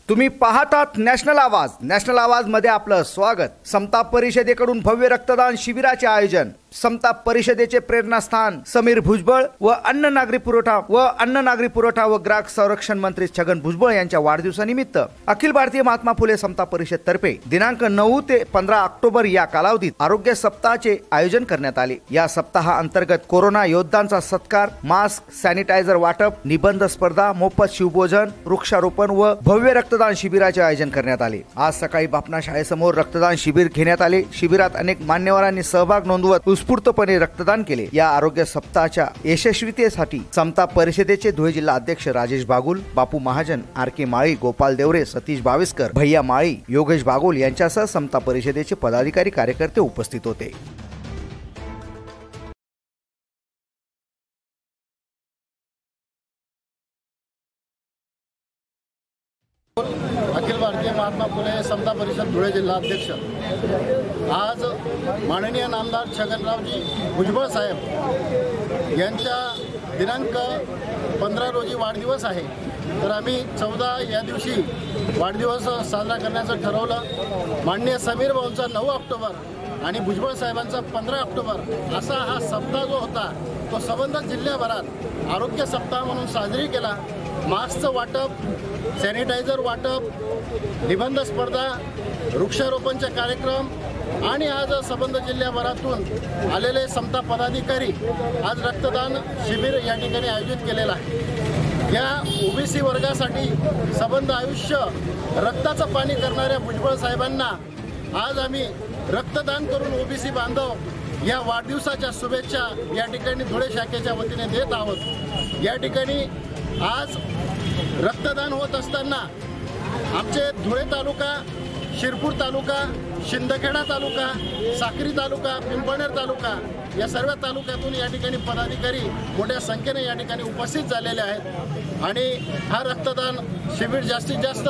तुम्ही पाहतात नॅशनल आवाज। नॅशनल आवाज मध्ये आपलं स्वागत। समता परिषदेकडून भव्य रक्तदान शिबिराचे आयोजन। समता परिषदेचे प्रेरणास्थान समीर भुजबळ व अन्न नागरी पुरवठा व ग्राहक संरक्षण मंत्री छगन भुजबळ यांच्या वाढदिवसानिमित्त अखिल भारतीय महात्मा फुले समता परिषद तर्फे दिनांक 9 ते 15 ऑक्टोबर या कालावधीत आरोग्य सप्ताहाचे आयोजन करण्यात आले। या सप्ताहाअंतर्गत कोरोना योद्धांचा सत्कार, मास्क, सॅनिटायझर वाटप, निबंध स्पर्धा, मोफत शिवभोजन, वृक्षारोपण व भव्य रक्तदान शिबिराचे आयोजन करण्यात आले। आज सकाळी बापना शाळेसमोर रक्तदान शिबिर घेण्यात आले। शिबिरात अनेक मान्यवरांनी सहभाग नोंदवत उत्स्फूर्तपणे रक्तदान केले। या आरोग्य सप्ताहाच्या यशस्वीतेसाठी समता परिषदेचे धुळे जिल्हा अध्यक्ष राजेश बागुल, बापू महाजन, आर.के. माळी, गोपाल देवरे, सतीश बाविस्कर, भैया माळी, योगेश बागुल यांच्यासह समता परिषदेचे पदाधिकारी कार्यकर्ते उपस्थित होते। अखिल भारतीय महात्मा फुले समता परिषद धुळे जिल्हा अध्यक्ष। आज माननीय नामदार छगनरावजी भुजबळ साहेब यांच्या दिनांक 15 रोजी वाढदिवस आहे। तर आम्ही 14 या दिवशी वाढदिवस साजरा करण्याचं ठरवलं। माननीय समीर भाऊंचा 9 ऑक्टोबर आणि भुजबळ साहेबांचा 15 ऑक्टोबर असा हा सप्ताह जो होता तो संबंधित जिल्ह्याभरात आरोग्य सप्ताह म्हणून साजरी केला। मास्कचं वाटप, सॅनिटायझर वाटप, निबंध स्पर्धा, वृक्षारोपणचे कार्यक्रम आणि आज संबंध जिल्ह्याभरातून आलेले समता पदाधिकारी आज रक्तदान शिबिर या ठिकाणी आयोजित केलेलं आहे। या ओबीसी वर्गासाठी संबंध आयुष्य रक्ताचं पाणी करणाऱ्या भुजबळ साहेबांना आज आम्ही रक्तदान करून ओबीसी बांधव या वाढदिवसाच्या शुभेच्छा या ठिकाणी धुळे शाखेच्या वतीने देत आहोत। या ठिकाणी आज रक्तदान होत असताना आमचे धुळे तालुका, शिरपूर तालुका, शिंदखेडा तालुका, साक्री तालुका, पिंपळनेर तालुका या सर्व तालुक्यातून या ठिकाणी पदाधिकारी मोठ्या संख्येने या ठिकाणी उपस्थित झालेले आहेत आणि हा रक्तदान शिबिर जास्तीत जास्त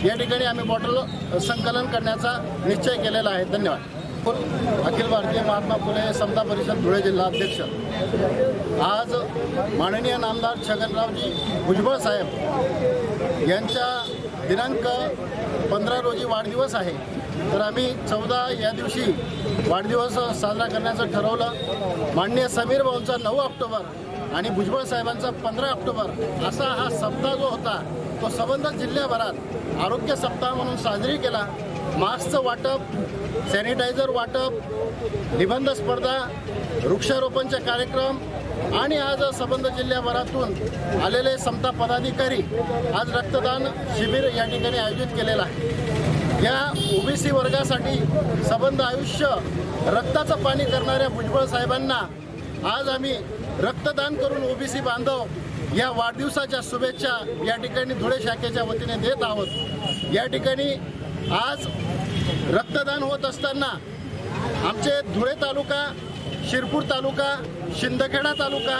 या ठिकाणी आम्ही बॉटल संकलन करण्याचा निश्चय केलेला आहे। धन्यवाद। अखिल भारतीय महात्मा फुले समता परिषद धुळे जिल्हा अध्यक्ष। आज माननीय नामदार छगनरावजी भुजबळ साहेब यांच्या दिनांक 15 रोजी वाढदिवस आहे। तर आम्ही 14 या दिवशी वाढदिवस साजरा करण्याचं ठरवलं। माननीय समीर भाऊंचा 9 ऑक्टोबर आणि भुजबळ साहेबांचा 15 ऑक्टोबर असा हा सप्ताह जो होता तो संबंधित जिल्ह्याभरात आरोग्य सप्ताह म्हणून साजरी केला। मास्कचं वाटप, सॅनिटायझर वाटप, निबंध स्पर्धा, वृक्षारोपणचे कार्यक्रम आणि आज संबंध जिल्ह्याभरातून आलेले समता पदाधिकारी आज रक्तदान शिबिर या ठिकाणी आयोजित केलेलं आहे। या ओबीसी वर्गासाठी संबंध आयुष्य रक्ताचं पाणी करणाऱ्या भुजबळ साहेबांना आज आम्ही रक्तदान करून ओबीसी बांधव या वाढदिवसाच्या शुभेच्छा या ठिकाणी धुळे शाखेच्या वतीने देत आहोत। या ठिकाणी आज रक्तदान होत असताना आमचे धुळे तालुका, शिरपूर तालुका, शिंदखेडा तालुका,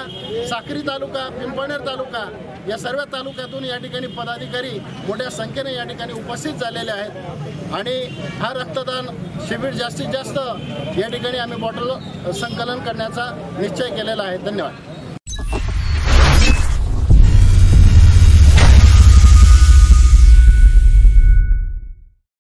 साक्री तालुका, पिंपळनेर तालुका या सर्व तालुक्यातून या ठिकाणी पदाधिकारी मोठ्या संख्येने या ठिकाणी उपस्थित झालेले आहेत आणि हा रक्तदान शिबिर जास्तीत जास्त या ठिकाणी आम्ही बॉटल संकलन करण्याचा निश्चय केलेला आहे। धन्यवाद।